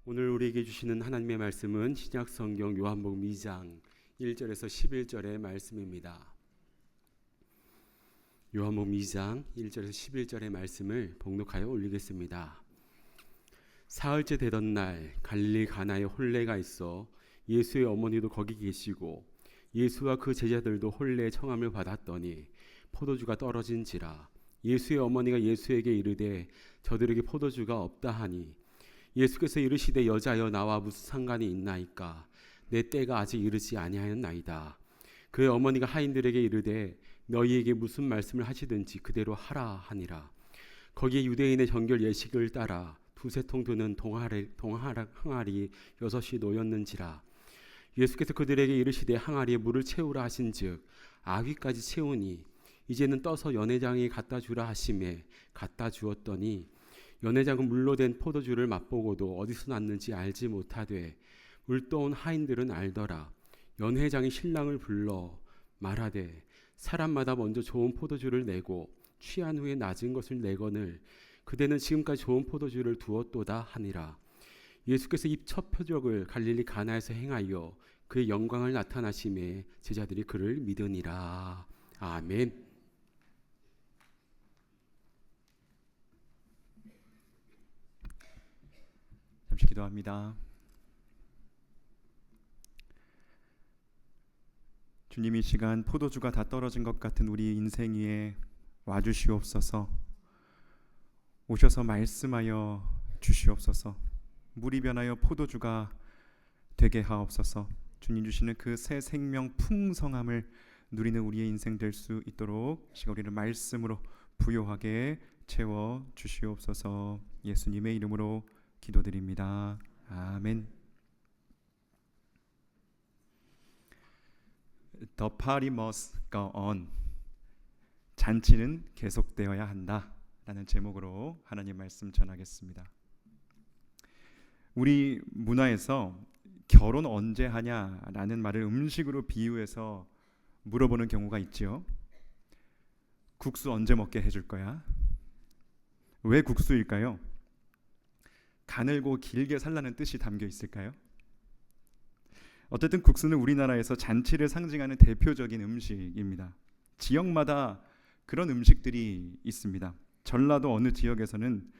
오늘 우리에게 주시는 하나님의 말씀은 신약성경 요한복음 2장 1절에서 11절의 말씀입니다. 요한복음 2장 1절에서 11절의 말씀을 봉독하여 올리겠습니다. 사흘째 되던 날 갈릴리 가나에 혼례가 있어 예수의 어머니도 거기 계시고 예수와 그 제자들도 혼례의 청함을 받았더니 포도주가 떨어진지라. 예수의 어머니가 예수에게 이르되 저들에게 포도주가 없다 하니 예수께서 이르시되 여자여 나와 무슨 상관이 있나이까 내 때가 아직 이르지 아니하였나이다. 그의 어머니가 하인들에게 이르되 너희에게 무슨 말씀을 하시든지 그대로 하라 하니라. 거기에 유대인의 정결 예식을 따라 두세 통 드는 항아리 6이 놓였는지라. 예수께서 그들에게 이르시되 항아리에 물을 채우라 하신즉 아귀까지 채우니 이제는 떠서 연회장에 갖다 주라 하시매 갖다 주었더니 연회장은 물로 된 포도주를 맛보고도 어디서 났는지 알지 못하되 물떠온 하인들은 알더라. 연회장이 신랑을 불러 말하되 사람마다 먼저 좋은 포도주를 내고 취한 후에 낮은 것을 내거늘 그대는 지금까지 좋은 포도주를 두었도다 하니라. 예수께서 이 첫 표적을 갈릴리 가나에서 행하여 그의 영광을 나타나심에 제자들이 그를 믿으니라. 아멘. 잠시 기도합니다. 주님, 이 시간 포도주가 다 떨어진 것 같은 우리 인생 위에 와주시옵소서. 오셔서 말씀하여 주시옵소서. 물이 변하여 포도주가 되게 하옵소서. 주님 주시는 그 새 생명 풍성함을 누리는 우리의 인생 될 수 있도록 우리를 말씀으로 부요하게 채워 주시옵소서. 예수님의 이름으로 기도드립니다. 아멘. The party must go on. 잔치는 계속되어야 한다 라는 제목으로 하나님 말씀 전하겠습니다. 우리 문화에서 결혼 언제 하냐라는 말을 음식으로 비유해서 물어보는 경우가 있죠. 국수 언제 먹게 해줄 거야? 왜 국수일까요? 가늘고 길게 살라는 뜻이 담겨 있을까요? 어쨌든 국수는 우리나라에서 잔치를 상징하는 대표적인 음식입니다. 지역마다 그런 음식들이 있습니다. 전라도 어느 지역에서는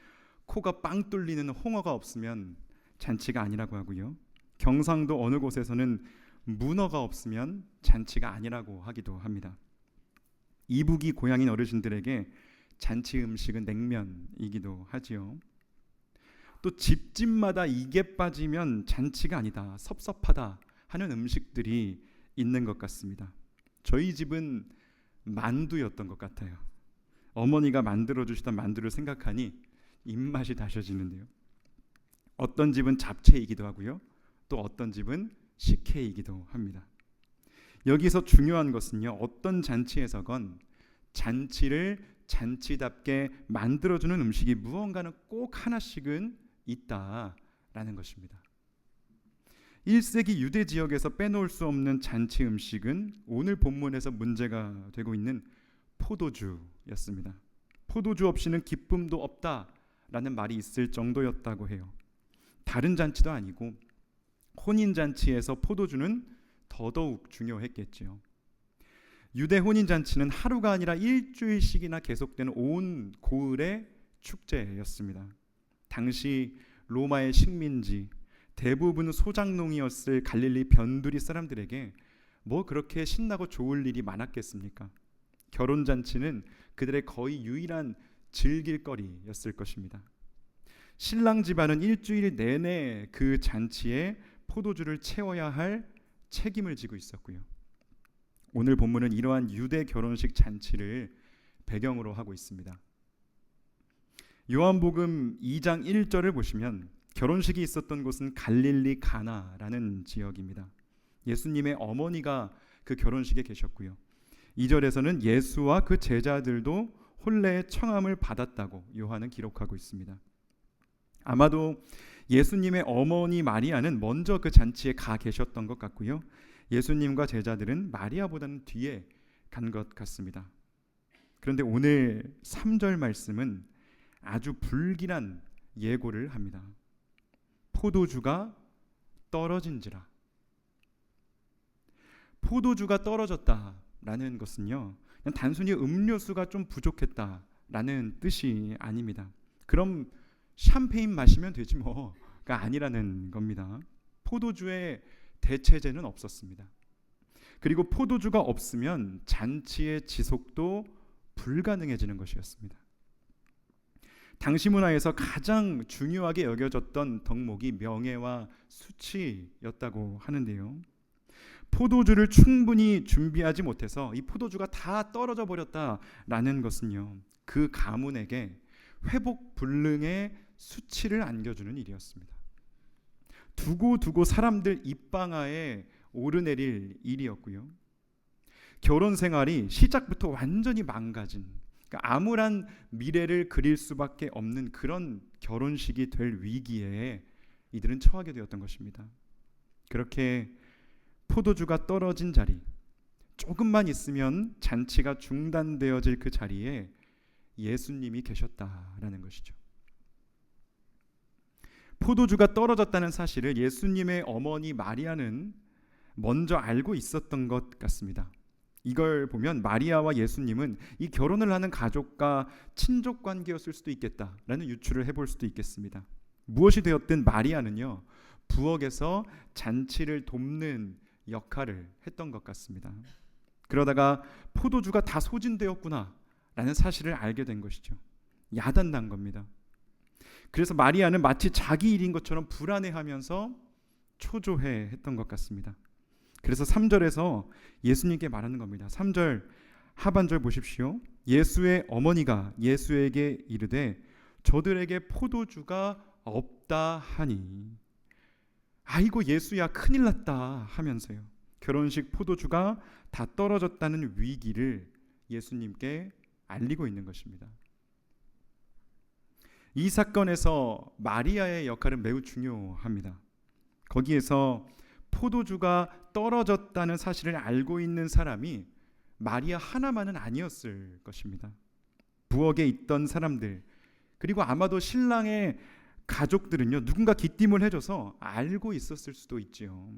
코가 빵 뚫리는 홍어가 없으면 잔치가 아니라고 하고요. 경상도 어느 곳에서는 문어가 없으면 잔치가 아니라고 하기도 합니다. 이북이 고향인 어르신들에게 잔치 음식은 냉면이기도 하지요. 또 집집마다 이게 빠지면 잔치가 아니다, 섭섭하다 하는 음식들이 있는 것 같습니다. 저희 집은 만두였던 것 같아요. 어머니가 만들어주시던 만두를 생각하니 입맛이 다셔지는데요. 어떤 집은 잡채이기도 하고요. 또 어떤 집은 식혜이기도 합니다. 여기서 중요한 것은요, 어떤 잔치에서건 잔치를 잔치답게 만들어주는 음식이 무언가는 꼭 하나씩은 있다라는 것입니다. 1세기 유대 지역에서 빼놓을 수 없는 잔치 음식은 오늘 본문에서 문제가 되고 있는 포도주였습니다. 포도주 없이는 기쁨도 없다라는 말이 있을 정도였다고 해요. 다른 잔치도 아니고 혼인잔치에서 포도주는 더더욱 중요했겠지요. 유대 혼인잔치는 하루가 아니라 일주일씩이나 계속되는 온 고을의 축제였습니다. 당시 로마의 식민지, 대부분 소작농이었을 갈릴리 변두리 사람들에게 뭐 그렇게 신나고 좋을 일이 많았겠습니까? 결혼잔치는 그들의 거의 유일한 즐길거리였을 것입니다. 신랑 집안은 일주일 내내 그 잔치에 포도주를 채워야 할 책임을 지고 있었고요. 오늘 본문은 이러한 유대 결혼식 잔치를 배경으로 하고 있습니다. 요한복음 2장 1절을 보시면 결혼식이 있었던 곳은 갈릴리 가나라는 지역입니다. 예수님의 어머니가 그 결혼식에 계셨고요. 2절에서는 예수와 그 제자들도 혼례의 청함을 받았다고 요한은 기록하고 있습니다. 아마도 예수님의 어머니 마리아는 먼저 그 잔치에 가 계셨던 것 같고요. 예수님과 제자들은 마리아보다는 뒤에 간 것 같습니다. 그런데 오늘 3절 말씀은 아주 불길한 예고를 합니다. 포도주가 떨어진지라. 포도주가 떨어졌다라는 것은요, 그냥 단순히 음료수가 좀 부족했다라는 뜻이 아닙니다. 그럼 샴페인 마시면 되지 뭐가 아니라는 겁니다. 포도주의 대체제는 없었습니다. 그리고 포도주가 없으면 잔치의 지속도 불가능해지는 것이었습니다. 당시 문화에서 가장 중요하게 여겨졌던 덕목이 명예와 수치였다고 하는데요. 포도주를 충분히 준비하지 못해서 이 포도주가 다 떨어져 버렸다라는 것은요, 그 가문에게 회복 불능의 수치를 안겨주는 일이었습니다. 두고두고 사람들 입방아에 오르내릴 일이었고요. 결혼 생활이 시작부터 완전히 망가진, 그러니까 암울한 미래를 그릴 수밖에 없는 그런 결혼식이 될 위기에 이들은 처하게 되었던 것입니다. 그렇게 포도주가 떨어진 자리, 조금만 있으면 잔치가 중단되어질 그 자리에 예수님이 계셨다라는 것이죠. 포도주가 떨어졌다는 사실을 예수님의 어머니 마리아는 먼저 알고 있었던 것 같습니다. 이걸 보면 마리아와 예수님은 이 결혼을 하는 가족과 친족 관계였을 수도 있겠다라는 유추를 해볼 수도 있겠습니다. 무엇이 되었든 마리아는요, 부엌에서 잔치를 돕는 역할을 했던 것 같습니다. 그러다가 포도주가 다 소진되었구나 라는 사실을 알게 된 것이죠. 야단난 겁니다. 그래서 마리아는 마치 자기 일인 것처럼 불안해하면서 초조해 했던 것 같습니다. 그래서 3절에서 예수님께 말하는 겁니다. 3절 하반절 보십시오. 예수의 어머니가 예수에게 이르되 저들에게 포도주가 없다 하니, 아이고 예수야 큰일 났다 하면서요, 결혼식 포도주가 다 떨어졌다는 위기를 예수님께 알리고 있는 것입니다. 이 사건에서 마리아의 역할은 매우 중요합니다. 거기에서 포도주가 떨어졌다는 사실을 알고 있는 사람이 마리아 하나만은 아니었을 것입니다. 부엌에 있던 사람들, 그리고 아마도 신랑의 가족들은요, 누군가 기띔을 해줘서 알고 있었을 수도 있지요.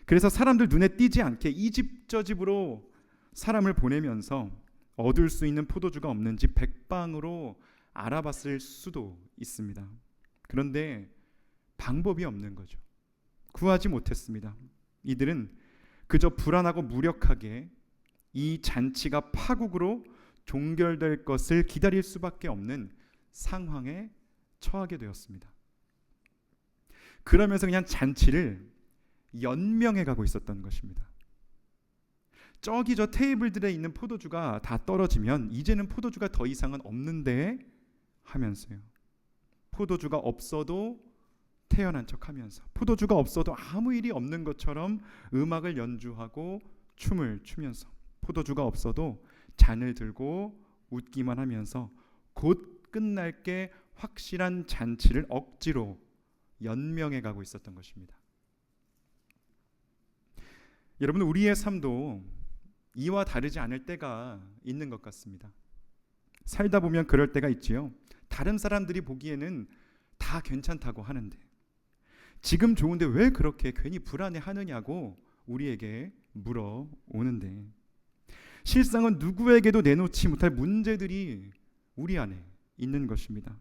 그래서 사람들 눈에 띄지 않게 이 집 저 집으로 사람을 보내면서 얻을 수 있는 포도주가 없는지 백방으로 알아봤을 수도 있습니다. 그런데 방법이 없는 거죠. 구하지 못했습니다. 이들은 그저 불안하고 무력하게 이 잔치가 파국으로 종결될 것을 기다릴 수밖에 없는 상황에 처하게 되었습니다. 그러면서 그냥 잔치를 연명해 가고 있었던 것입니다. 저기 저 테이블들에 있는 포도주가 다 떨어지면 이제는 포도주가 더 이상은 없는데 하면서요, 포도주가 없어도 태연한 척하면서, 포도주가 없어도 아무 일이 없는 것처럼 음악을 연주하고 춤을 추면서, 포도주가 없어도 잔을 들고 웃기만 하면서 곧 끝날 게 확실한 잔치를 억지로 연명해 가고 있었던 것입니다. 여러분, 우리의 삶도 이와 다르지 않을 때가 있는 것 같습니다. 살다 보면 그럴 때가 있지요. 다른 사람들이 보기에는 다 괜찮다고 하는데, 지금 좋은데 왜 그렇게 괜히 불안해하느냐고 우리에게 물어오는데, 실상은 누구에게도 내놓지 못할 문제들이 우리 안에 있는 것입니다.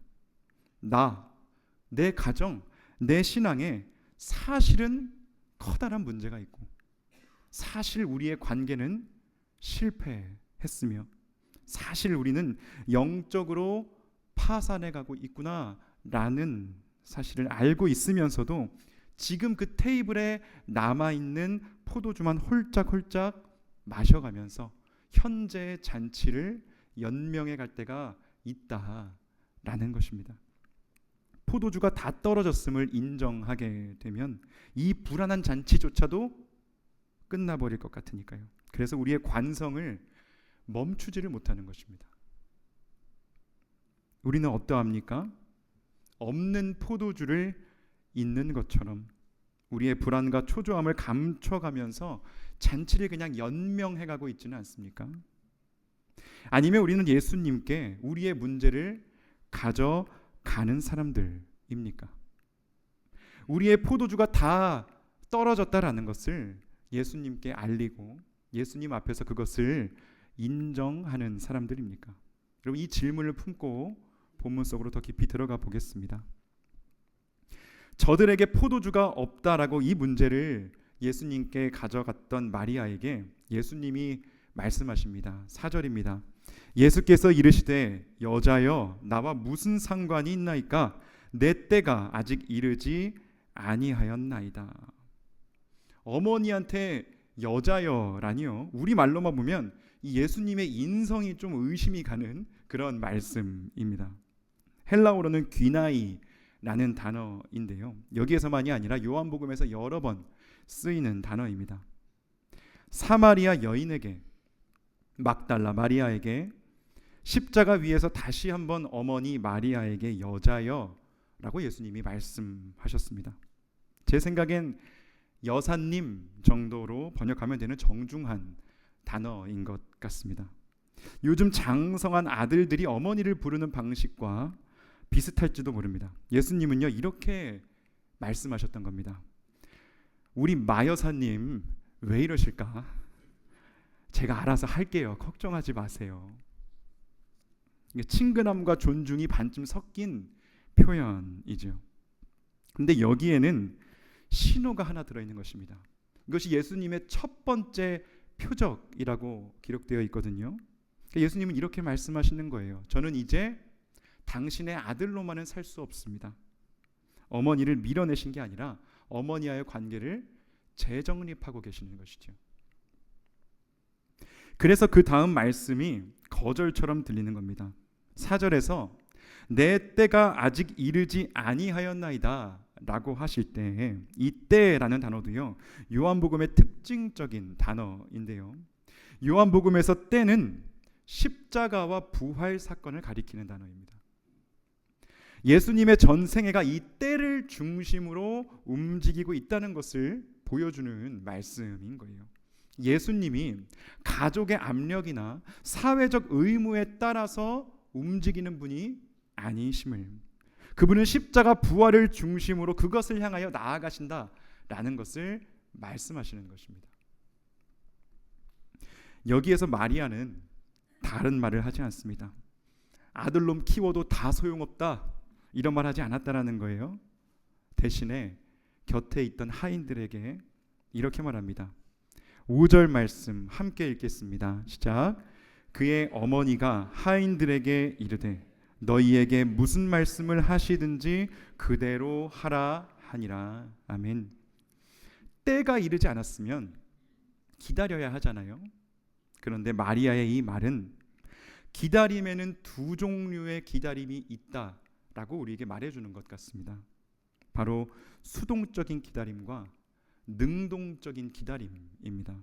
내 가정, 내 신앙에 사실은 커다란 문제가 있고, 사실 우리의 관계는 실패했으며, 사실 우리는 영적으로 파산해 가고 있구나라는 사실을 알고 있으면서도 지금 그 테이블에 남아있는 포도주만 홀짝홀짝 마셔가면서 현재의 잔치를 연명해 갈 때가 있다라는 것입니다. 포도주가 다 떨어졌음을 인정하게 되면 이 불안한 잔치조차도 끝나버릴 것 같으니까요. 그래서 우리의 관성을 멈추지를 못하는 것입니다. 우리는 어떠합니까? 없는 포도주를 있는 것처럼 우리의 불안과 초조함을 감춰가면서 잔치를 그냥 연명해가고 있지는 않습니까? 아니면 우리는 예수님께 우리의 문제를 가져가는 사람들입니까? 우리의 포도주가 다 떨어졌다라는 것을 예수님께 알리고 예수님 앞에서 그것을 인정하는 사람들입니까? 여러분, 이 질문을 품고 본문 속으로 더 깊이 들어가 보겠습니다. 저들에게 포도주가 없다라고 이 문제를 예수님께 가져갔던 마리아에게 예수님이 말씀하십니다. 4절입니다. 예수께서 이르시되 여자여 나와 무슨 상관이 있나이까 내 때가 아직 이르지 아니하였나이다. 어머니한테 여자여라니요, 우리 말로만 보면 이 예수님의 인성이 좀 의심이 가는 그런 말씀입니다. 헬라어로는 귀나이라는 단어인데요, 여기에서만이 아니라 요한복음에서 여러 번 쓰이는 단어입니다. 사마리아 여인에게, 막달라 마리아에게, 십자가 위에서 다시 한번 어머니 마리아에게 여자여라고 예수님이 말씀하셨습니다. 제 생각엔 여사님 정도로 번역하면 되는 정중한 단어인 것 같습니다. 요즘 장성한 아들들이 어머니를 부르는 방식과 비슷할지도 모릅니다. 예수님은요, 이렇게 말씀하셨던 겁니다. 우리 마여사님 왜 이러실까? 제가 알아서 할게요. 걱정하지 마세요. 친근함과 존중이 반쯤 섞인 표현이죠. 근데 여기에는 신호가 하나 들어있는 것입니다. 이것이 예수님의 첫 번째 표적이라고 기록되어 있거든요. 예수님은 이렇게 말씀하시는 거예요. 저는 이제 당신의 아들로만은 살 수 없습니다. 어머니를 밀어내신 게 아니라 어머니와의 관계를 재정립하고 계시는 것이죠. 그래서 그 다음 말씀이 거절처럼 들리는 겁니다. 4절에서 내 때가 아직 이르지 아니하였나이다 라고 하실 때, 이 때라는 단어도요, 요한복음의 특징적인 단어인데요, 요한복음에서 때는 십자가와 부활 사건을 가리키는 단어입니다. 예수님의 전생애가 이 때를 중심으로 움직이고 있다는 것을 보여주는 말씀인 거예요. 예수님이 가족의 압력이나 사회적 의무에 따라서 움직이는 분이 아니심을, 그분은 십자가 부활을 중심으로 그것을 향하여 나아가신다라는 것을 말씀하시는 것입니다. 여기에서 마리아는 다른 말을 하지 않습니다. 아들놈 키워도 다 소용없다, 이런 말 하지 않았다라는 거예요. 대신에 곁에 있던 하인들에게 이렇게 말합니다. 5절 말씀 함께 읽겠습니다. 시작. 그의 어머니가 하인들에게 이르되 너희에게 무슨 말씀을 하시든지 그대로 하라 하니라. 아멘. 때가 이르지 않았으면 기다려야 하잖아요. 그런데 마리아의 이 말은 기다림에는 두 종류의 기다림이 있다라고 우리에게 말해주는 것 같습니다. 바로 수동적인 기다림과 능동적인 기다림입니다.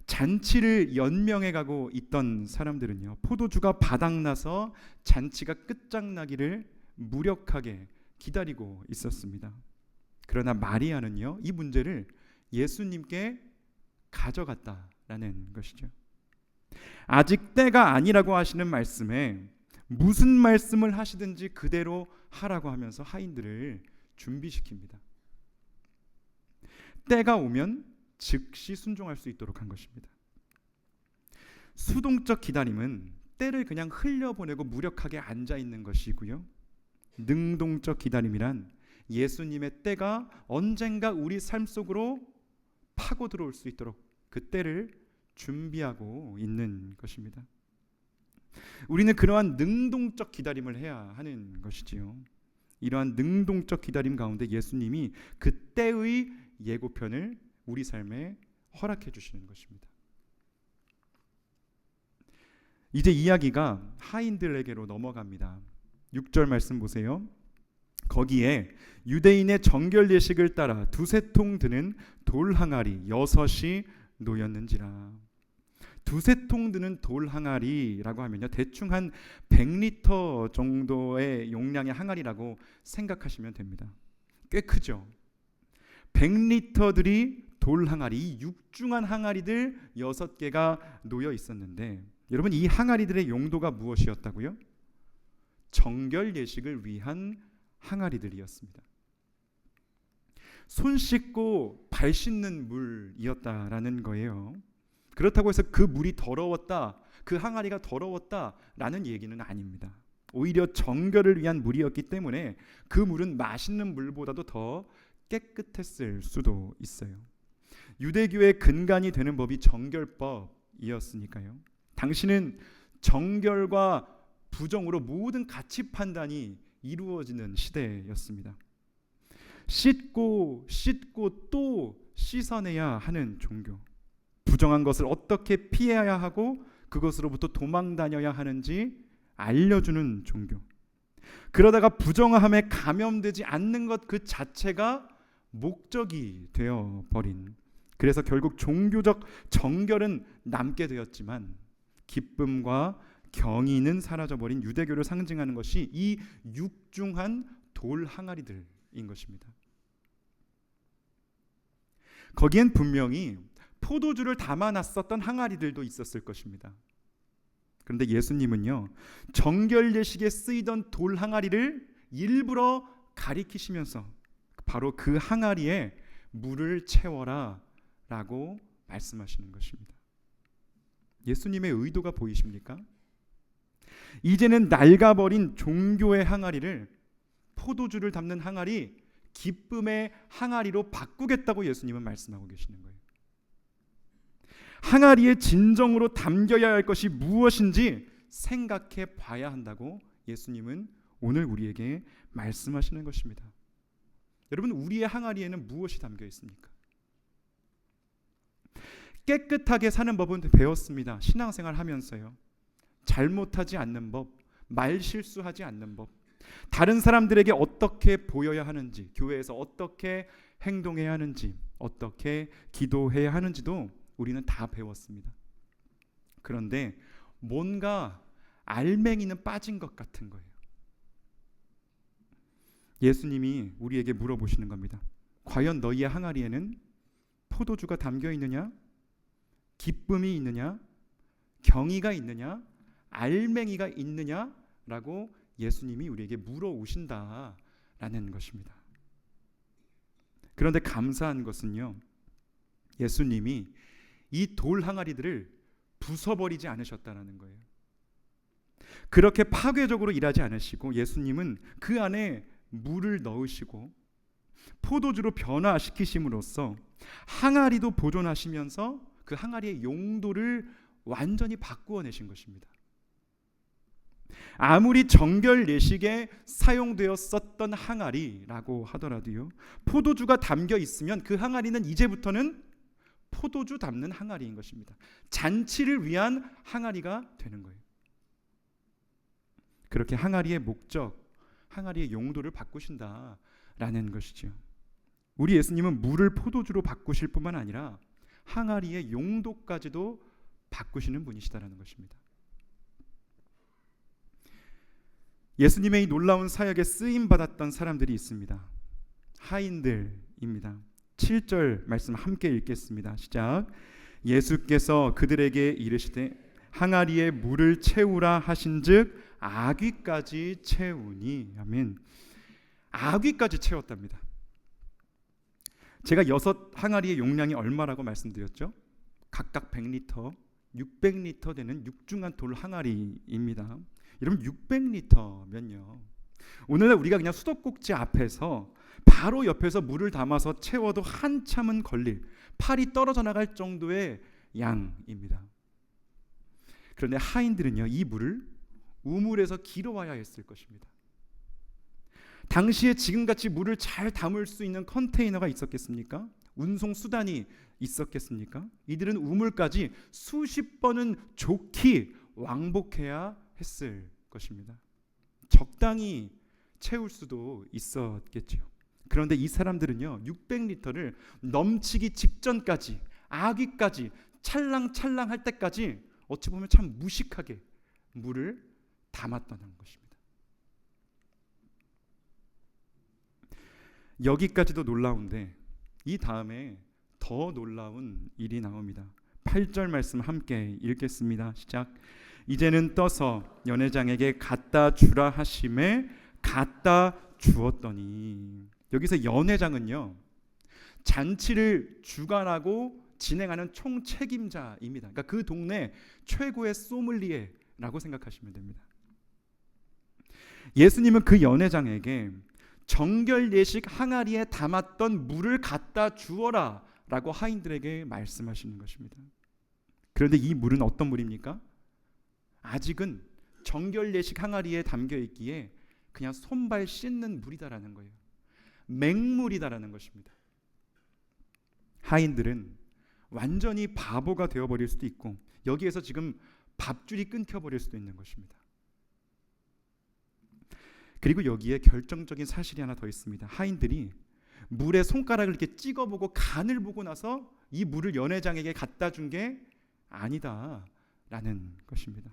잔치를 연명해 가고 있던 사람들은요, 포도주가 바닥나서 잔치가 끝장나기를 무력하게 기다리고 있었습니다. 그러나 마리아는요, 이 문제를 예수님께 가져갔다라는 것이죠. 아직 때가 아니라고 하시는 말씀에 무슨 말씀을 하시든지 그대로 하라고 하면서 하인들을 준비시킵니다. 때가 오면 즉시 순종할 수 있도록 한 것입니다. 수동적 기다림은 때를 그냥 흘려보내고 무력하게 앉아있는 것이고요, 능동적 기다림이란 예수님의 때가 언젠가 우리 삶 속으로 파고 들어올 수 있도록 그 때를 준비하고 있는 것입니다. 우리는 그러한 능동적 기다림을 해야 하는 것이지요. 이러한 능동적 기다림 가운데 예수님이 그 때의 예고편을 우리 삶에 허락해 주시는 것입니다. 이제 이야기가 하인들에게로 넘어갑니다. 6절 말씀 보세요. 거기에 유대인의 정결 예식을 따라 두세 통 드는 돌 항아리 6이 놓였는지라. 두세 통 드는 돌 항아리라고 하면요, 대충 한 100리터 정도의 용량의 항아리라고 생각하시면 됩니다. 꽤 크죠. 100리터들이 돌 항아리, 이 육중한 항아리들 6개가 놓여 있었는데, 여러분, 이 항아리들의 용도가 무엇이었다고요? 정결 예식을 위한 항아리들이었습니다. 손 씻고 발 씻는 물이었다라는 거예요. 그렇다고 해서 그 물이 더러웠다, 그 항아리가 더러웠다라는 얘기는 아닙니다. 오히려 정결을 위한 물이었기 때문에 그 물은 마시는 물보다도 더 깨끗했을 수도 있어요. 유대교의 근간이 되는 법이 정결법이었으니까요. 당시는 정결과 부정으로 모든 가치 판단이 이루어지는 시대였습니다. 씻고 또 씻어내야 하는 종교, 부정한 것을 어떻게 피해야 하고 그것으로부터 도망 다녀야 하는지 알려주는 종교, 그러다가 부정함에 감염되지 않는 것 그 자체가 목적이 되어버린, 그래서 결국 종교적 정결은 남게 되었지만 기쁨과 경의는 사라져버린 유대교를 상징하는 것이 이 육중한 돌 항아리들인 것입니다. 거기엔 분명히 포도주를 담아놨었던 항아리들도 있었을 것입니다. 그런데 예수님은요, 정결 예식에 쓰이던 돌 항아리를 일부러 가리키시면서 바로 그 항아리에 물을 채워라 라고 말씀하시는 것입니다. 예수님의 의도가 보이십니까? 이제는 낡아버린 종교의 항아리를, 포도주를 담는 항아리, 기쁨의 항아리로 바꾸겠다고 예수님은 말씀하고 계시는 거예요. 항아리에 진정으로 담겨야 할 것이 무엇인지 생각해 봐야 한다고 예수님은 오늘 우리에게 말씀하시는 것입니다. 여러분, 우리의 항아리에는 무엇이 담겨 있습니까? 깨끗하게 사는 법은 배웠습니다. 신앙생활 하면서요. 잘못하지 않는 법, 말실수하지 않는 법, 다른 사람들에게 어떻게 보여야 하는지, 교회에서 어떻게 행동해야 하는지, 어떻게 기도해야 하는지도 우리는 다 배웠습니다. 그런데 뭔가 알맹이는 빠진 것 같은 거예요. 예수님이 우리에게 물어보시는 겁니다. 과연 너희의 항아리에는 포도주가 담겨 있느냐? 기쁨이 있느냐? 경의가 있느냐? 알맹이가 있느냐? 라고 예수님이 우리에게 물어오신다라는 것입니다. 그런데 감사한 것은요, 예수님이 이 돌 항아리들을 부숴버리지 않으셨다는 거예요. 그렇게 파괴적으로 일하지 않으시고 예수님은 그 안에 물을 넣으시고 포도주로 변화시키심으로써 항아리도 보존하시면서 그 항아리의 용도를 완전히 바꾸어내신 것입니다. 아무리 정결 예식에 사용되었었던 항아리라고 하더라도요, 포도주가 담겨 있으면 그 항아리는 이제부터는 포도주 담는 항아리인 것입니다. 잔치를 위한 항아리가 되는 거예요. 그렇게 항아리의 목적, 항아리의 용도를 바꾸신다라는 것이죠. 우리 예수님은 물을 포도주로 바꾸실 뿐만 아니라 항아리의 용도까지도 바꾸시는 분이시다라는 것입니다. 예수님의 이 놀라운 사역에 쓰임 받았던 사람들이 있습니다. 하인들입니다. 7절 말씀 함께 읽겠습니다. 시작. 예수께서 그들에게 이르시되 항아리에 물을 채우라 하신즉 아귀까지 채우니. 아멘. 아귀까지 채웠답니다. 제가 6 항아리의 용량이 얼마라고 말씀드렸죠? 각각 100리터, 600리터 되는 육중한 돌 항아리입니다. 여러분, 600리터면요, 오늘날 우리가 그냥 수도꼭지 앞에서 바로 옆에서 물을 담아서 채워도 한참은 걸릴, 팔이 떨어져 나갈 정도의 양입니다. 그런데 하인들은요, 이 물을 우물에서 길어와야 했을 것입니다. 당시에 지금같이 물을 잘 담을 수 있는 컨테이너가 있었겠습니까? 운송 수단이 있었겠습니까? 이들은 우물까지 수십 번은 좋게 왕복해야 했을 것입니다. 적당히 채울 수도 있었겠죠. 그런데 이 사람들은요, 600리터를 넘치기 직전까지, 아귀까지 찰랑찰랑 할 때까지 어찌 보면 참 무식하게 물을 담았다는 것입니다. 여기까지도 놀라운데 이 다음에 더 놀라운 일이 나옵니다. 8절 말씀 함께 읽겠습니다. 시작. 이제는 떠서 연회장에게 갖다 주라 하심에 갖다 주었더니. 여기서 연회장은요, 잔치를 주관하고 진행하는 총책임자입니다. 그러니까 그 동네 최고의 소믈리에라고 생각하시면 됩니다. 예수님은 그 연회장에게 정결 예식 항아리에 담았던 물을 갖다 주어라 라고 하인들에게 말씀하시는 것입니다. 그런데 이 물은 어떤 물입니까? 아직은 정결 예식 항아리에 담겨 있기에 그냥 손발 씻는 물이다라는 거예요. 맹물이다라는 것입니다. 하인들은 완전히 바보가 되어버릴 수도 있고 여기에서 지금 밥줄이 끊겨버릴 수도 있는 것입니다. 그리고 여기에 결정적인 사실이 하나 더 있습니다. 하인들이 물에 손가락을 이렇게 찍어보고 간을 보고 나서 이 물을 연회장에게 갖다 준 게 아니다라는 것입니다.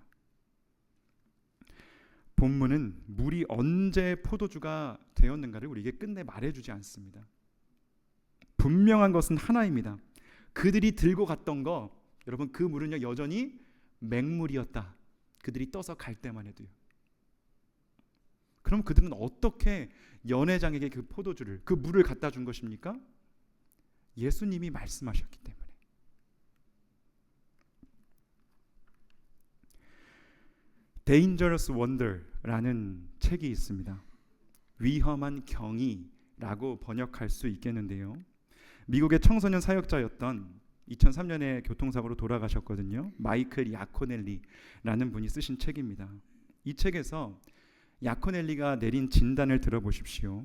본문은 물이 언제 포도주가 되었는가를 우리에게 끝내 말해주지 않습니다. 분명한 것은 하나입니다. 그들이 들고 갔던 거, 여러분 그 물은요 여전히 맹물이었다. 그들이 떠서 갈 때만 해도요. 그럼 그들은 어떻게 연회장에게 그 포도주를, 그 물을 갖다 준 것입니까? 예수님이 말씀하셨기 때문에. Dangerous Wonder라는 책이 있습니다. 위험한 경이라고 번역할 수 있겠는데요. 미국의 청소년 사역자였던 2003년에 교통사고로 돌아가셨거든요. 마이클 야코넬리라는 분이 쓰신 책입니다. 이 책에서 야코넬리가 내린 진단을 들어보십시오.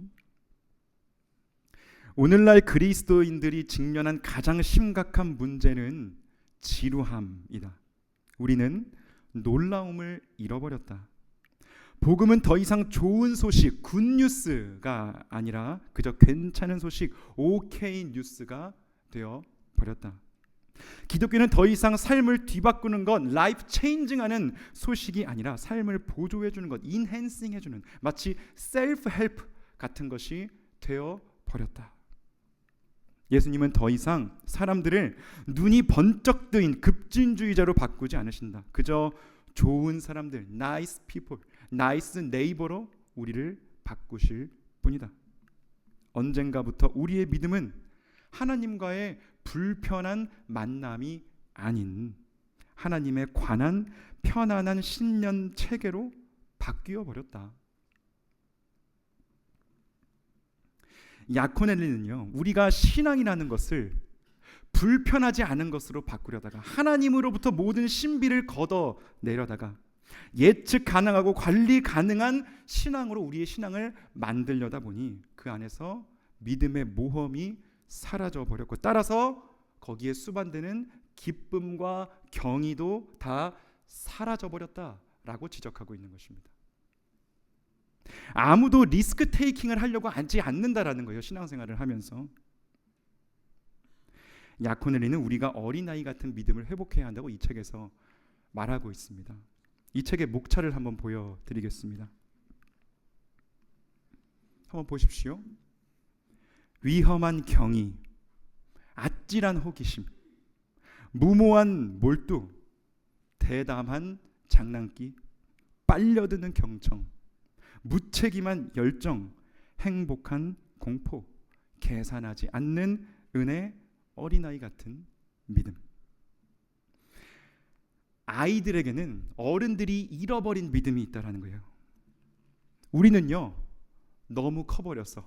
오늘날 그리스도인들이 직면한 가장 심각한 문제는 지루함이다. 우리는 놀라움을 잃어버렸다. 복음은 더 이상 좋은 소식, 굿뉴스가 아니라 그저 괜찮은 소식, 오케이 뉴스가 되어버렸다. 기독교는 더 이상 삶을 뒤바꾸는 것, 라이프 체인징하는 소식이 아니라 삶을 보조해주는 것, 인핸싱해주는, 마치 셀프 헬프 같은 것이 되어버렸다. 예수님은 더 이상 사람들을 눈이 번쩍 뜨인 급진주의자로 바꾸지 않으신다. 그저 좋은 사람들, nice people, nice neighbor로 우리를 바꾸실 뿐이다. 언젠가부터 우리의 믿음은 하나님과의 불편한 만남이 아닌 하나님에 관한 편안한 신년 체계로 바뀌어 버렸다. 야코넬리는요, 우리가 신앙이라는 것을 불편하지 않은 것으로 바꾸려다가 하나님으로부터 모든 신비를 걷어내려다가 예측 가능하고 관리 가능한 신앙으로 우리의 신앙을 만들려다 보니 그 안에서 믿음의 모험이 사라져 버렸고, 따라서 거기에 수반되는 기쁨과 경의도 다 사라져 버렸다라고 지적하고 있는 것입니다. 아무도 리스크 테이킹을 하려고 하지 않는다라는 거예요. 신앙생활을 하면서. 야코넬리는 우리가 어린아이 같은 믿음을 회복해야 한다고 이 책에서 말하고 있습니다. 이 책의 목차를 한번 보여드리겠습니다. 한번 보십시오. 위험한 경의, 아찔한 호기심, 무모한 몰두, 대담한 장난기, 빨려드는 경청, 무책임한 열정, 행복한 공포, 계산하지 않는 은혜, 어린아이 같은 믿음. 아이들에게는 어른들이 잃어버린 믿음이 있다라는 거예요. 우리는요, 너무 커버려서,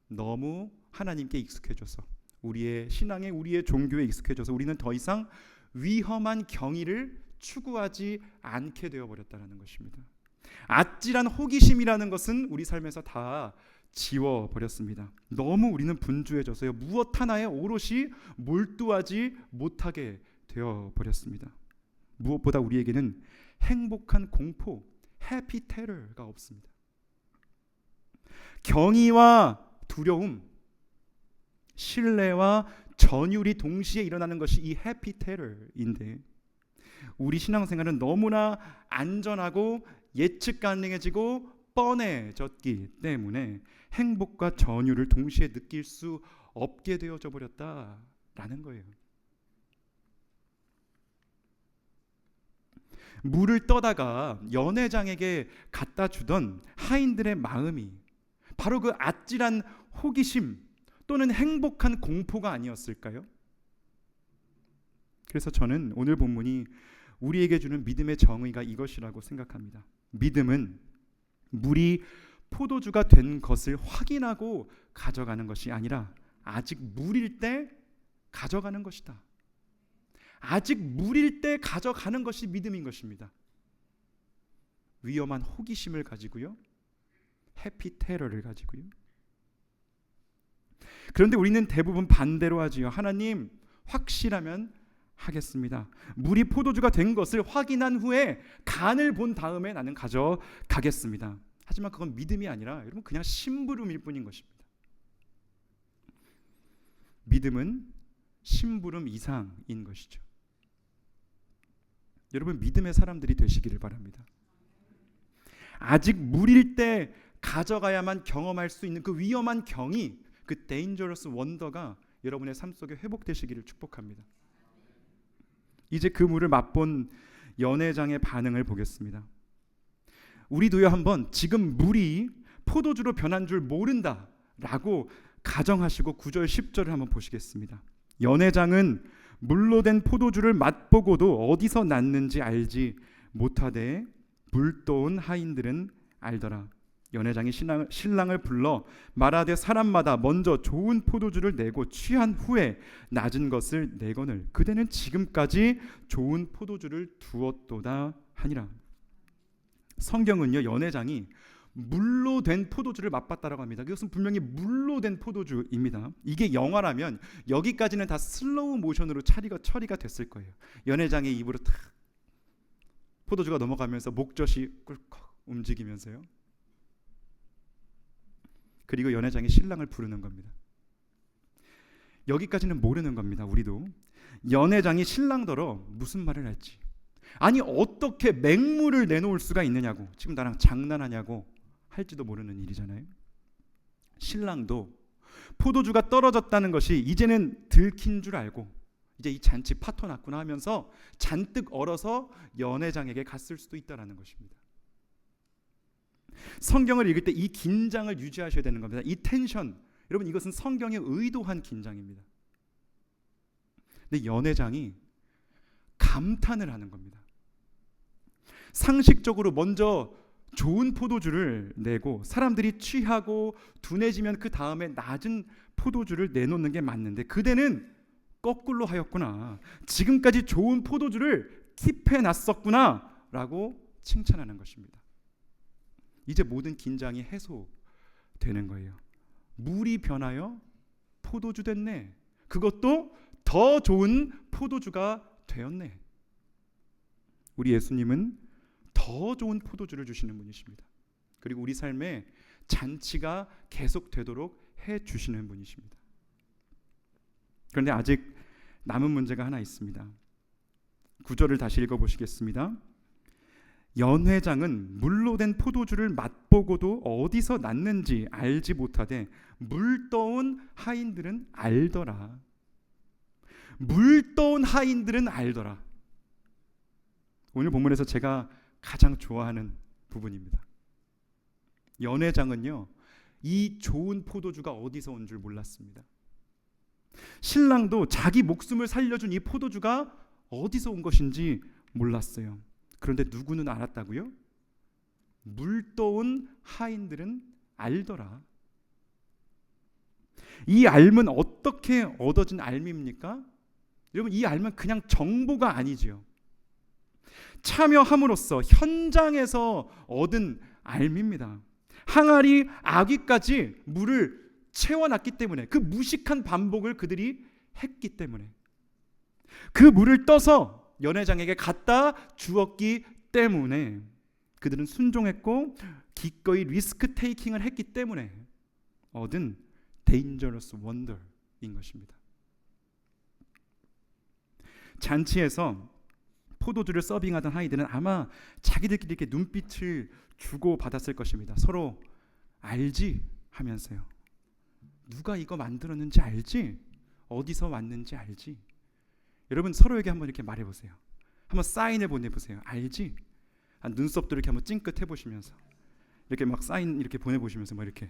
너무 하나님께 익숙해져서, 우리의 신앙에, 우리의 종교에 익숙해져서 우리는 더 이상 위험한 경의를 추구하지 않게 되어버렸다는 것입니다. 아찔한 호기심이라는 것은 우리 삶에서 다 지워버렸습니다. 너무 우리는 분주해져서요, 무엇 하나에 오롯이 몰두하지 못하게 되어버렸습니다. 무엇보다 우리에게는 행복한 공포, 해피 테러가 없습니다. 경의와 두려움, 신뢰와 전율이 동시에 일어나는 것이 이 해피 테러인데, 우리 신앙생활은 너무나 안전하고 예측 가능해지고 뻔해졌기 때문에 행복과 전율을 동시에 느낄 수 없게 되어져 버렸다라는 거예요. 물을 떠다가 연회장에게 갖다 주던 하인들의 마음이 바로 그 아찔한 호기심, 또 또는 행복한 공포가 아니었을까요? 그래서 저는 오늘 본문이 우리에게 주는 믿음의 정의가 이것이라고 생각합니다. 믿음은 물이 포도주가 된 것을 확인하고 가져가는 것이 아니라 아직 물일 때 가져가는 것이다. 아직 물일 때 가져가는 것이 믿음인 것입니다. 위험한 호기심을 가지고요, 해피 테러를 가지고요. 그런데 우리는 대부분 반대로 하지요. 하나님, 확실하면 하겠습니다. 물이 포도주가 된 것을 확인한 후에 간을 본 다음에 나는 가져가겠습니다. 하지만 그건 믿음이 아니라 여러분 그냥 심부름일 뿐인 것입니다. 믿음은 심부름 이상인 것이죠. 여러분 믿음의 사람들이 되시기를 바랍니다. 아직 물일 때 가져가야만 경험할 수 있는 그 위험한 경이, 그 dangerous wonder가 여러분의 삶 속에 회복되시기를 축복합니다. 이제 그 물을 맛본 연회장의 반응을 보겠습니다. 우리도요 한번 지금 물이 포도주로 변한 줄 모른다라고 가정하시고 9절 10절을 한번 보시겠습니다. 연회장은 물로 된 포도주를 맛보고도 어디서 났는지 알지 못하되 물떠온 하인들은 알더라. 연회장이 신랑을 불러 말하되 사람마다 먼저 좋은 포도주를 내고 취한 후에 낮은 것을 내거늘 그대는 지금까지 좋은 포도주를 두었도다 하니라. 성경은요 연회장이 물로 된 포도주를 맛봤다라고 합니다. 그것은 분명히 물로 된 포도주입니다. 이게 영화라면 여기까지는 다 슬로우 모션으로 처리가 됐을 거예요. 연회장의 입으로 탁 포도주가 넘어가면서 목젖이 꿀꺽 움직이면서요. 그리고 연회장이 신랑을 부르는 겁니다. 여기까지는 모르는 겁니다. 우리도 연회장이 신랑더러 무슨 말을 할지, 아니 어떻게 맹물을 내놓을 수가 있느냐고, 지금 나랑 장난하냐고 할지도 모르는 일이잖아요. 신랑도 포도주가 떨어졌다는 것이 이제는 들킨 줄 알고 이제 이 잔치 파토 났구나 하면서 잔뜩 얼어서 연회장에게 갔을 수도 있다는 것입니다. 성경을 읽을 때 이 긴장을 유지하셔야 되는 겁니다. 이 텐션, 여러분 이것은 성경의 의도한 긴장입니다. 근데 연회장이 감탄을 하는 겁니다. 상식적으로 먼저 좋은 포도주를 내고 사람들이 취하고 둔해지면 그 다음에 낮은 포도주를 내놓는 게 맞는데 그대는 거꾸로 하였구나. 지금까지 좋은 포도주를 킵해놨었구나 라고 칭찬하는 것입니다. 이제 모든 긴장이 해소되는 거예요. 물이 변하여 포도주 됐네. 그것도 더 좋은 포도주가 되었네. 우리 예수님은 더 좋은 포도주를 주시는 분이십니다. 그리고 우리 삶에 잔치가 계속되도록 해주시는 분이십니다. 그런데 아직 남은 문제가 하나 있습니다. 9절을 다시 읽어보시겠습니다. 연회장은 물로 된 포도주를 맛보고도 어디서 났는지 알지 못하되 물떠온 하인들은 알더라. 물떠온 하인들은 알더라. 오늘 본문에서 제가 가장 좋아하는 부분입니다. 연회장은요 이 좋은 포도주가 어디서 온 줄 몰랐습니다. 신랑도 자기 목숨을 살려준 이 포도주가 어디서 온 것인지 몰랐어요. 그런데 누구는 알았다고요? 물떠온 하인들은 알더라. 이 알은 어떻게 얻어진 알입니까? 여러분 이 알은 그냥 정보가 아니지요. 참여함으로써 현장에서 얻은 알입니다. 항아리 아귀까지 물을 채워놨기 때문에, 그 무식한 반복을 그들이 했기 때문에, 그 물을 떠서 연회장에게 갖다 주었기 때문에 그들은 순종했고 기꺼이 리스크 테이킹을 했기 때문에 얻은 dangerous wonder인 것입니다. 잔치에서 포도주를 서빙하던 하이들은 아마 자기들끼리 이렇게 눈빛을 주고 받았을 것입니다. 서로 알지 하면서요. 누가 이거 만들었는지 알지? 어디서 왔는지 알지? 여러분 서로에게 한번 이렇게 말해보세요. 한번 사인을 보내보세요. 알지? 눈썹도 이렇게 한번 찡긋 해보시면서 이렇게 막 사인 이렇게 보내보시면서 막 이렇게.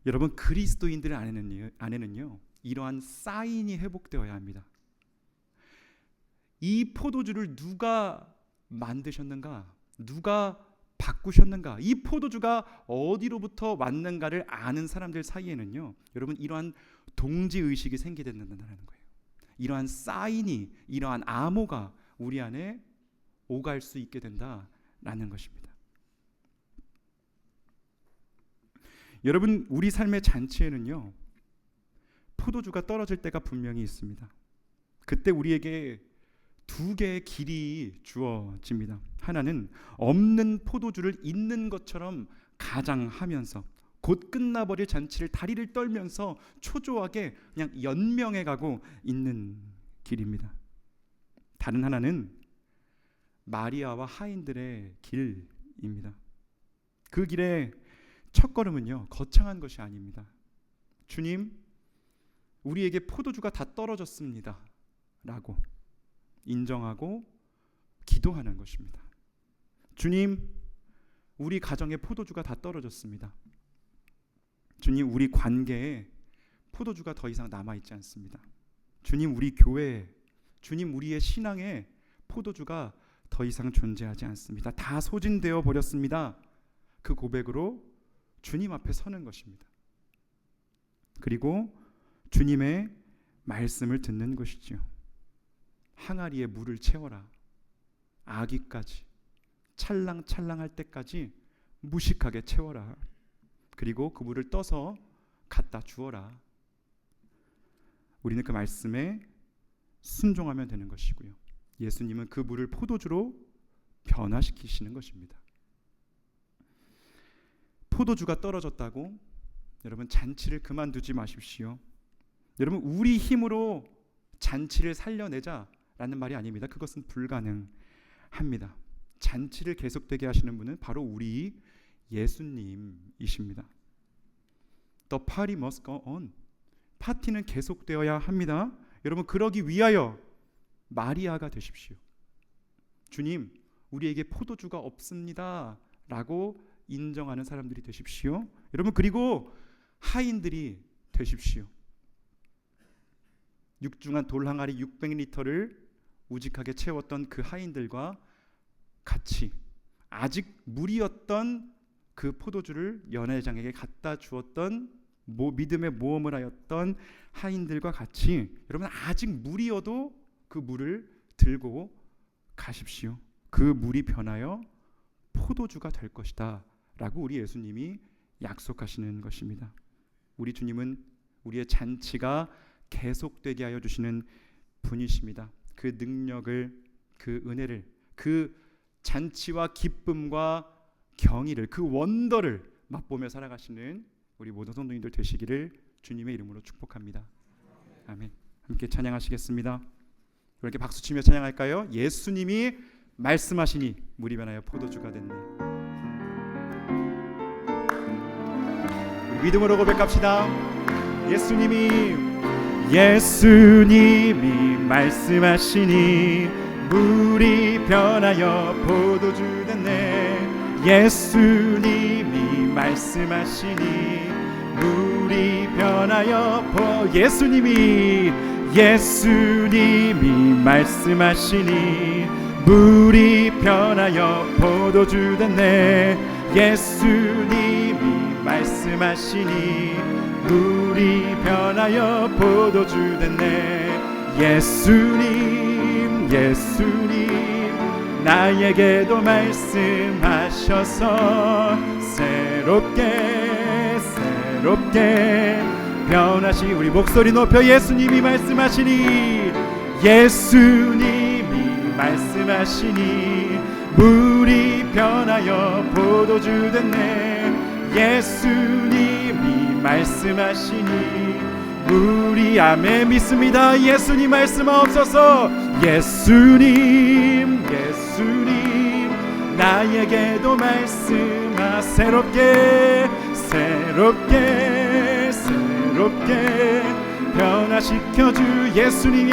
여러분, 그리스도인들 안에는요 이러한 사인이 회복되어야 합니다. 이 포도주를 누가 만드셨는가, 누가 바꾸셨는가, 이 포도주가 어디로부터 왔는가를 아는 사람들 사이에는요 여러분, 이러한 동지의식이 생기게 된다는 거예요. 이러한 사인이, 이러한 암호가 우리 안에 오갈 수 있게 된다라는 것입니다. 여러분, 우리 삶의 잔치에는요 포도주가 떨어질 때가 분명히 있습니다. 그때 우리에게 두 개의 길이 주어집니다. 하나는 없는 포도주를 있는 것처럼 가장하면서 곧 끝나버릴 잔치를 다리를 떨면서 초조하게 그냥 연명해 가고 있는 길입니다. 다른 하나는 마리아와 하인들의 길입니다. 그 길의 첫 걸음은요 거창한 것이 아닙니다. 주님, 우리에게 포도주가 다 떨어졌습니다 라고 인정하고 기도하는 것입니다. 주님, 우리 가정에 포도주가 다 떨어졌습니다. 주님, 우리 관계에 포도주가 더 이상 남아있지 않습니다. 주님, 우리 교회에, 주님, 우리의 신앙에 포도주가 더 이상 존재하지 않습니다. 다 소진되어 버렸습니다. 그 고백으로 주님 앞에 서는 것입니다. 그리고 주님의 말씀을 듣는 것이죠. 항아리에 물을 채워라. 아기까지 찰랑찰랑할 때까지 무식하게 채워라. 그리고 그 물을 떠서 갖다 주어라. 우리는 그 말씀에 순종하면 되는 것이고요. 예수님은 그 물을 포도주로 변화시키시는 것입니다. 포도주가 떨어졌다고 여러분 잔치를 그만두지 마십시오. 여러분, 우리 힘으로 잔치를 살려내자라는 말이 아닙니다. 그것은 불가능합니다. 잔치를 계속되게 하시는 분은 바로 우리 예수님이십니다. The party must go on. 파티는 계속되어야 합니다. 여러분, 그러기 위하여 마리아가 되십시오. 주님, 우리에게 포도주가 없습니다 라고 인정하는 사람들이 되십시오. 여러분, 그리고 하인들이 되십시오. 육중한 돌항아리 600리터를 우직하게 채웠던 그 하인들과 같이 아직 무리였던 그 포도주를 연회장에게 갖다 주었던 믿음의 모험을 하였던 하인들과 같이 여러분, 아직 무리여도 그 물을 들고 가십시오. 그 물이 변하여 포도주가 될 것이다 라고 우리 예수님이 약속하시는 것입니다. 우리 주님은 우리의 잔치가 계속되게 하여 주시는 분이십니다. 그 능력을, 그 은혜를, 그 잔치와 기쁨과 경의를, 그 원더를 맛보며 살아가시는 우리 모든 성도님들 되시기를 주님의 이름으로 축복합니다. 아멘. 함께 찬양하시겠습니다. 이렇게 박수치며 찬양할까요? 예수님이 말씀하시니 물이 변하여 포도주가 됐네. 우리 믿음으로 고백합시다. 예수님이 말씀하시니 물이 변하여 포도주 됐네. 예수님이 말씀하시니 물이 변하여 예수님이 말씀하시니 물이 변하여 포도주 됐네. 예수님이 말씀하시니 물이 변하여 포도주 됐네. 예수님 나에게도 말씀하셔서 새롭게 변하시. 우리 목소리 높여 예수님이 말씀하시니 물이 변하여 포도주 됐네. 예수님이 말씀하시니 물이 아멘 믿습니다. 예수님 말씀하옵소서. 예수님 나에게도 말씀하 새롭게 변화시켜주. 예수님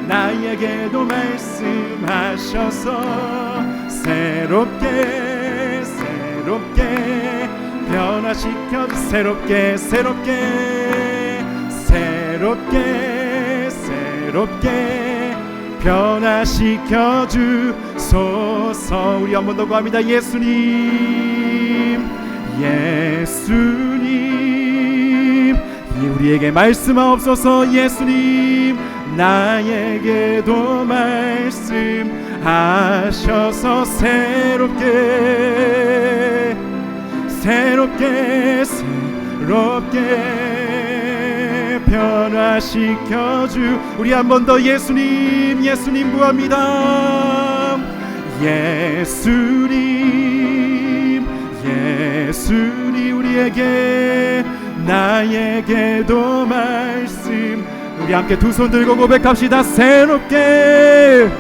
나에게도 말씀하셔서 새롭게 변화시켜 새롭게 변화시켜 주소서. 우리 한 번 더 구합니다. 예수님 우리에게 말씀하옵소서. 예수님 나에게도 말씀하셔서 새롭게 변화시켜 주. 우리 한 번 더 예수님 구합니다. 예수님 우리에게 나에게도 말씀. 우리 함께 두 손 들고 고백합시다. 새롭게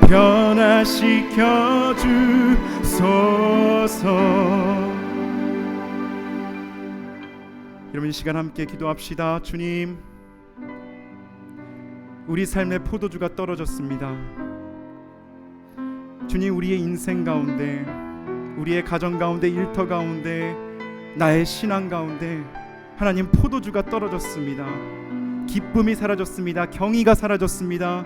변화시켜 주소서. 여러분 이 시간 함께 기도합시다. 주님, 우리 삶의 포도주가 떨어졌습니다. 주님, 우리의 인생 가운데, 우리의 가정 가운데, 일터 가운데, 나의 신앙 가운데 하나님 포도주가 떨어졌습니다. 기쁨이 사라졌습니다. 경의가 사라졌습니다.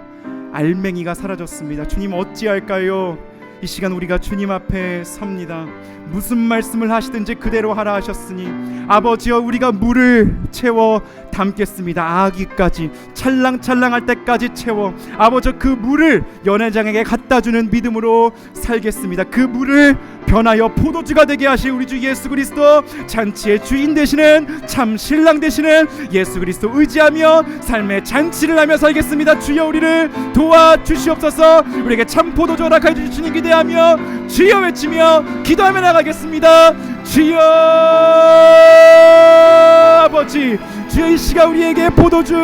알맹이가 사라졌습니다. 주님 어찌할까요? 이 시간 우리가 주님 앞에 섭니다. 무슨 말씀을 하시든지 그대로 하라 하셨으니 아버지여 우리가 물을 채워 담겠습니다. 아기까지 찰랑찰랑할 때까지 채워 아버지 그 물을 연회장에게 갖다주는 믿음으로 살겠습니다. 그 물을 변하여 포도주가 되게 하실 우리 주 예수 그리스도, 잔치의 주인 되시는 참 신랑 되시는 예수 그리스도 의지하며 삶의 잔치를 하며 살겠습니다. 주여 우리를 도와주시옵소서. 우리에게 참 포도주 허락하여 주신 주님 기대하며 주여 외치며 기도하며 나가겠습니다. 주여 아버지, 주여 이 시간 우리에게 포도주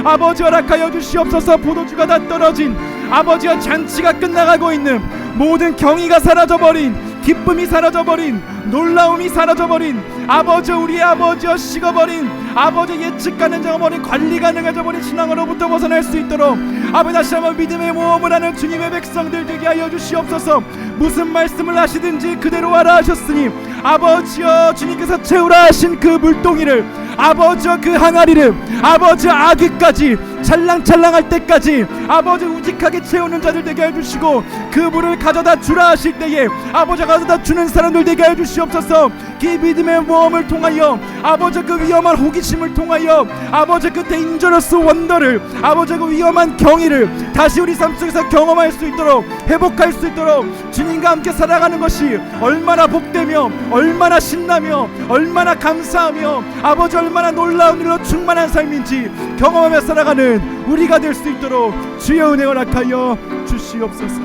아버지 허락하여 주시옵소서. 포도주가 다 떨어진 아버지와 잔치가 끝나가고 있는 모든 경의가 사라져버린, 기쁨이 사라져버린, 놀라움이 사라져버린 아버지, 우리의 아버지여 식어버린 아버지, 예측 가능해져버린, 관리 가능해져버린 신앙으로부터 벗어날 수 있도록 아버지 다시 한번 믿음의 모험을 하는 주님의 백성들 되게 하여 주시옵소서. 무슨 말씀을 하시든지 그대로 하라 하셨으니 아버지여 주님께서 채우라 하신 그 물동이를 아버지여 그 항아리를 아버지 아기까지 찰랑찰랑할 때까지 아버지 우직하게 채우는 자들 되게 해주시고 그 물을 가져다 주라 하실 때에 아버지 가져다 주는 사람들 되게 해주시옵소서. 그 믿음의 모험을 통하여 아버지 그 위험한 호기심을 통하여 아버지 그 데인저러스 원더를 아버지 그 위험한 경의를 다시 우리 삶 속에서 경험할 수 있도록 회복할 수 있도록 주님과 함께 살아가는 것이 얼마나 복되며 얼마나 신나며 얼마나 감사하며 아버지 얼마나 놀라운 일로 충만한 삶인지 경험하며 살아가는 우리가 될 수 있도록 주여 은혜 허락하여 주시옵소서.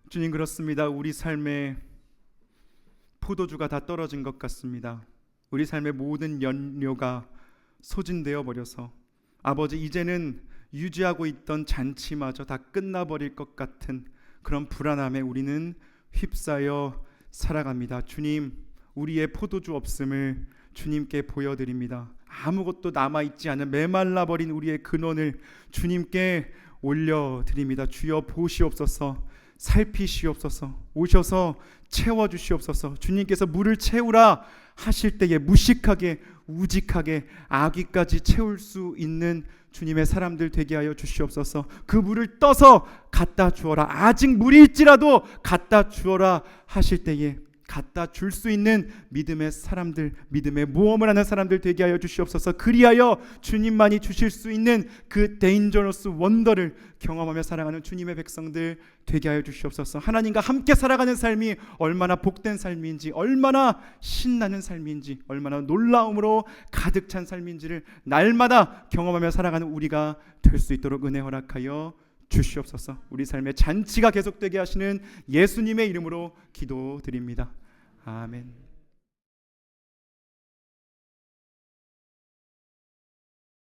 주님 그렇습니다. 우리 삶에 포도주가 다 떨어진 것 같습니다. 우리 삶의 모든 연료가 소진되어 버려서 아버지 이제는 유지하고 있던 잔치마저 다 끝나버릴 것 같은 그런 불안함에 우리는 휩싸여 살아갑니다. 주님, 우리의 포도주 없음을 주님께 보여드립니다. 아무것도 남아있지 않은 메말라버린 우리의 근원을 주님께 올려드립니다. 주여 보시옵소서. 살피시옵소서. 오셔서 채워주시옵소서. 주님께서 물을 채우라 하실 때에 무식하게 우직하게 아기까지 채울 수 있는 주님의 사람들 되게 하여 주시옵소서. 그 물을 떠서 갖다 주어라, 아직 물일지라도 갖다 주어라 하실 때에 갖다 줄 수 있는 믿음의 사람들, 믿음의 모험을 하는 사람들 되게 하여 주시옵소서. 그리하여 주님만이 주실 수 있는 그 데인저러스 원더를 경험하며 살아가는 주님의 백성들 되게 하여 주시옵소서. 하나님과 함께 살아가는 삶이 얼마나 복된 삶인지, 얼마나 신나는 삶인지, 얼마나 놀라움으로 가득 찬 삶인지를 날마다 경험하며 살아가는 우리가 될 수 있도록 은혜 허락하여 주시옵소서. 우리 삶의 잔치가 계속되게 하시는 예수님의 이름으로 기도드립니다. 아멘.